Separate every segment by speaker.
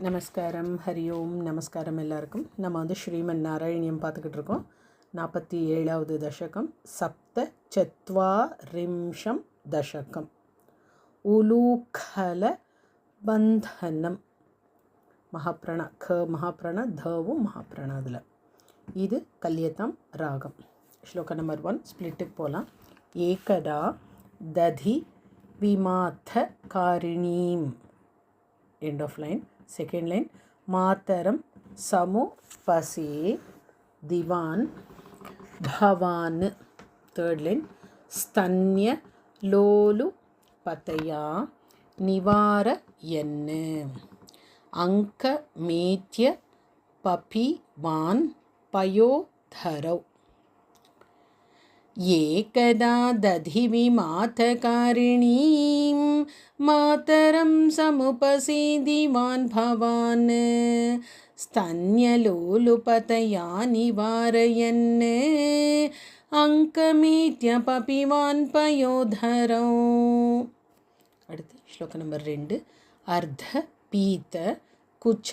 Speaker 1: நமஸ்காரம், ஹரி ஓம். நமஸ்காரம் எல்லாருக்கும். நம்ம ஸ்ரீமன் நாராயணியம் பார்த்துக்கிட்டு இருக்கோம். 47வது தசகம், சப்த சத்வாரிம்ஷம் தசகம். உலூக்கல பந்தனம். மகாப்ரண மகாப்ரண தவும் மகாப்ரண. அதில் இது கல்யத்தம் ராகம். ஸ்லோக நம்பர் 1 ஸ்பிளிட்டுக்கு போகலாம். ஏகதா ததி விமாத்த காரிணீம். End of line. Second line. Mataram samupase divan bhavan. Third line. Stanya lolu pataya nivara yanne. Anka metya papi van payo dharau. ஏகதா ததி விமாத்தகாரிணீம் மாதரம் சமுபசேதிவான் பவான் ஸ்தன்யலோலுபதயா நிவாரயன் அங்கமேத்ய பபிவான் பயோதரோ. அடுத்து ஸ்லோக நம்பர் 2. அர்த்த பீத குச்ச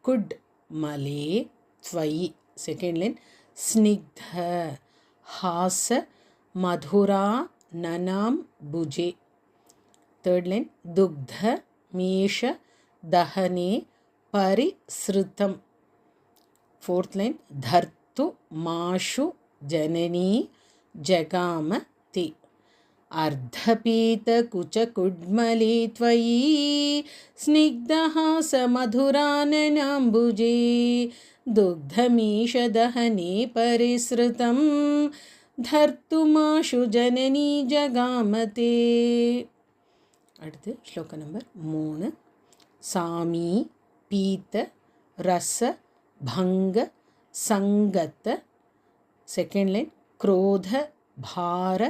Speaker 1: குட் மலே த்வயி. Second line. ஸ்னிக்த हास मधुरा ननाम भुजे. Third line. दुग्ध मेष दहने परिसृतम. Fourth line. धर्तु माशु जननी जगामति. अर्धपीत कुच कुड्मले त्वयि स्निग्धहास मधुराननाम्बुजे दुग्धमीश दहने परिसृतं धर्तुमाशु जननी जगामते. அடுத்து ஸ்லோக நம்பர் 3. சாமி பீத்த ரச பங்க சங்கத்த. Second line. क्रोध भार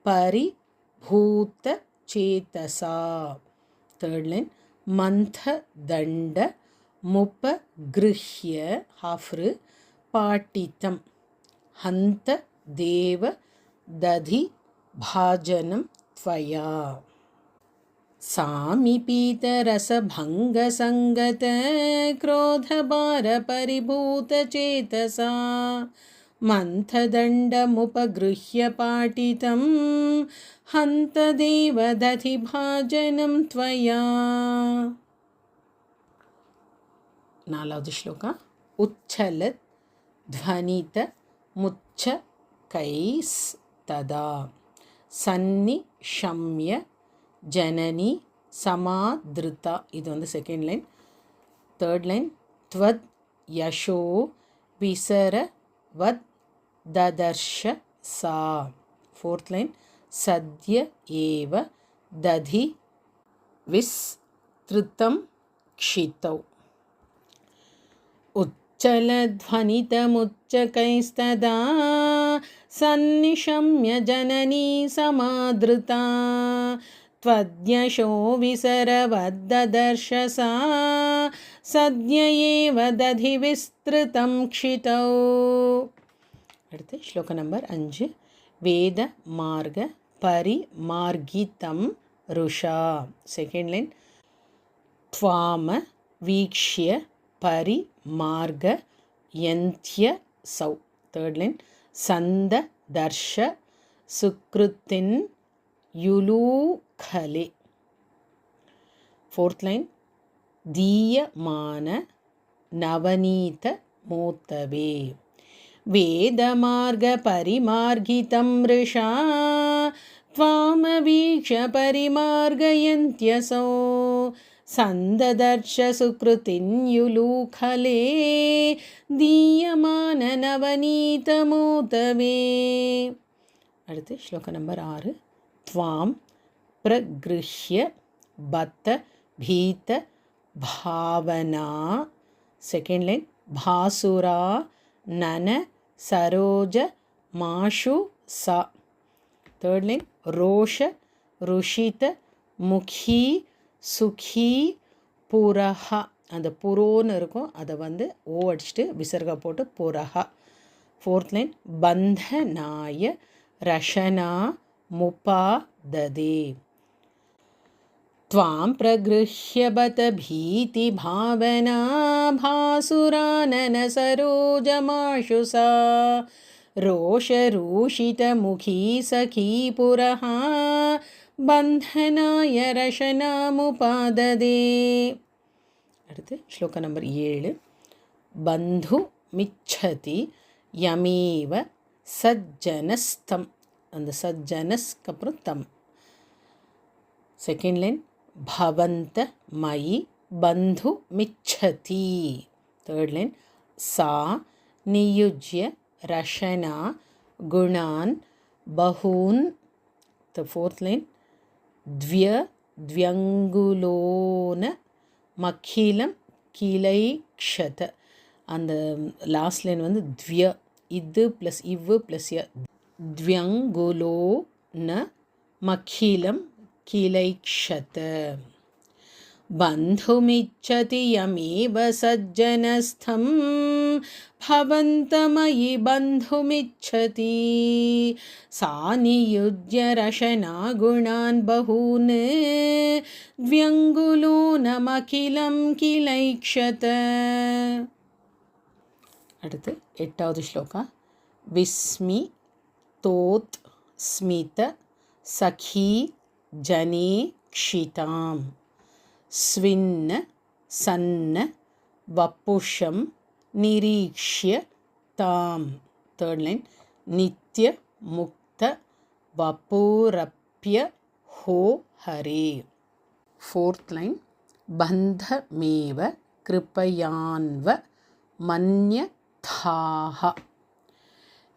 Speaker 1: परिभूत चेतसा. Third line. मंथ दंड मुपगृह्य हाफ्र पाटितं हंत देव दधि भाजनं त्वया. सामीपीत रस भंग संगत क्रोध भार परिभूत चेतसा मन्थदण्डमुपगृह्य पाटितं हन्तदेव दधि भाजनं त्वया. 4வது ஸ்லோகா. உச்சலத் த்வனித முச்ச கைஸ் ததா சன்னிஷம்ய ஜனனி சமாத்ருதா. இது செகண்ட் லைன். Third line. த்வத் யசோ விசர வத் ததர்ஷ சா. Fourth line. சத்ய ஏவ ததி விஸ்த்ருதம் க்ஷிதௌ. உச்சலத்வனிதமுச்சகைஸ்ததா சன்னிஷம்ய ஜனனி சமாத்ருதா त्वद्यशो विसरवद्ददर्शसा सद्य एव दधि विस्तृतं क्षितौ. அடுத்து ஸ்லோக நம்பர் 5. வேத மார்க பரிமார்கிதம் ருஷா. Second line. த்வாம வீக்ஷ்ய பரிமார்க யந்த்ய சௌ. Third line. சந்த தர்ஷ சுக்ருத்தின் யுலூகலே. Fourth line. தீயமான நவநீத மோத்தவே. வேதமார்க பரிமார்கிதம் ரிஷா த்வாமவீக்ஷ பரிமார்கயந்த்யசோ சந்ததர்ஷ சுக்ருதின் யுலூகலே தீயமான நவநீத மோத்தவே. அடுத்து ஸ்லோக நம்பர் 6. त्वां प्रगृह्य बत भीत भावना. Second line. भासुरा नन सरोज माशु सा. Third line. रोष ருஷித முகி சுகி புரஹா. அந்த புரோன்னு இருக்கும், அதை ஓ அடிச்சுட்டு விசர்கா போட்டு புரஹா. Fourth line. பந்தநாய ரஷனா முபாததே. त्वां प्रगृह्य बत भीतिभावना भासुराननसरोजमाशु सा रोषरूषितमुखी सखी पुरः बन्धनाय रशनामुपाददे. அடுத்து ஸ்லோகம் நம்பர் 7. பந்து மிச்சதி யமேவ சஜ்ஜனஸ்தம். அந்த சஜ்ஜனஸ்க்கு அப்புறம் தம். செகண்ட் லைன் பவந்த மயி பந்து மிச்சதி. தேர்ட் லைன் சா நியுஜ்ய ரஷனா குணான் பஹூன். The fourth line த்வ்யங்குலோன மக்கிலம் கிளைக்ஷத. அந்த லாஸ்ட் லைன் வந்து த்வ்ய, இது ப்ளஸ் இவ்வு ப்ளஸ் ய. த்வ்யங்குலோன மக்கிலம் கிளைக்ஷத. बन्धुमिच्छति यमेव सज्जनस्थं भवन्तमयि बन्धुमिच्छति सा नियुज्य रशना गुणान् बहून् द्व्यङ्गुलोनमखिलं किलैक्षत. அடுத்து 8வது ஸ்லோகா. விஸ்மி தோத் ஸ்மித சఖி ஜனே க்ஷிதாம் ஸ்வின்ன சன்ன வப்புஷம் நிரீக்ஷ்ய தாம். தேர்ட் லைன் நித்ய முக்த வபுரப்ய ஹோ ஹரே. ஃபோர்த் லைன் பந்தமேவ கிருபயான்வ மன்யதாஹ.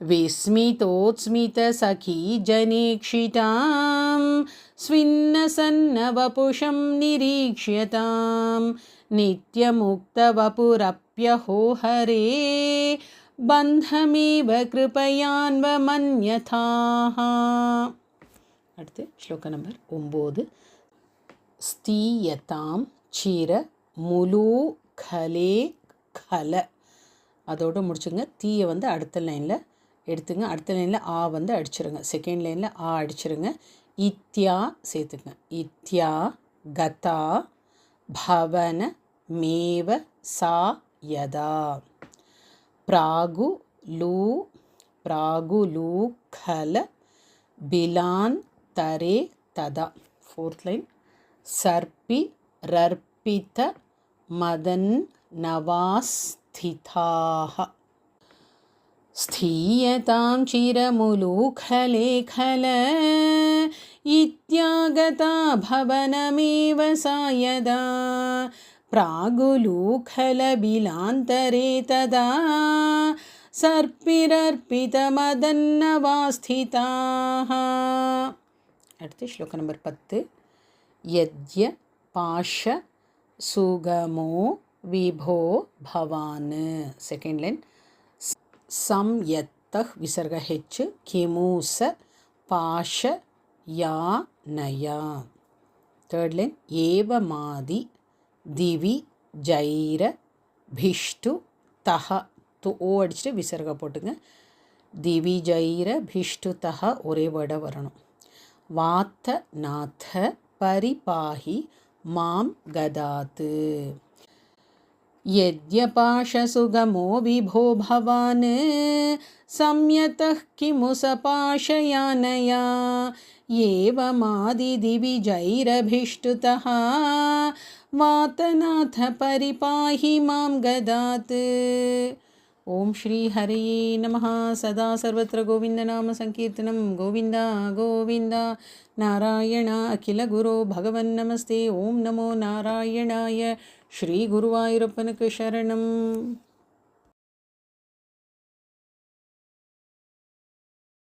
Speaker 1: विस्मितोत्स्मितसखी जनेक्षितां स्विन्नसन्नवपुषं निरीक्ष्यतां नित्यमुक्तवपुरप्यहो हरे बन्धमेव कृपयान्वमन्यथाः. அடுத்து ஸ்லோக நம்பர் 9. ஸ்தீயதாம் சிர முலு கலே கல. அதோடு முடிச்சுங்க. தீயை வந்து அடுத்த லைனில் எடுத்துங்க. அடுத்த லைனில் ஆ வந்து அடிச்சிருங்க. செகண்ட் லைனில் ஆ அடிச்சிருங்க. இத்யா சேர்த்துங்க. இத்யா கதா பவன மேவ சா யதா பிராகுலூ கல பிலான் தரே ததா. ஃபோர்த் லைன் சர்பி ரர்பித மதன் நவாஸ்திதாஹ. स्थीयतां चिरमुलूखलेखल इत्यागता भवनमेव सा यदा प्रागुलूखलबिलान्तरे तदा सर्पिरर्पितमदन्नवास्थिताः. அடுத்து ஸ்லோகம் நம்பர் 10. யத்ய பாஷ சுகமோ விபோ பவான். செகண்ட் லைன் संयत्तः विसर्ग हेच् किमूस पाश या नया. थर्ड लाइन एवमादि दिवि जैर भिष्टु तह. तो ओ अडिच्चिट्टु विसर्ग पोट्टुंगा. दिवि जैर भिष्टु तह ओरे वर्ड वरणुम. वात नाथ परिपाहि मां गदात्. यद्यपाशसुगमो विभो भवान् संयतः किमु सपाशयानया एवमादिदिविजैरभिष्टुतः वातनाथ परिपाहि मां गदात्. ओम श्री हरये नमः. सदा सर्वत्र गोविन्दनाम संकीर्तनं गोविन्दा गोविन्दा. नारायण अखिल गुरो भगवन् नमस्ते. ओम नमो नारायणाय. श्री गुरुवायूरप्पनकु शरणम्.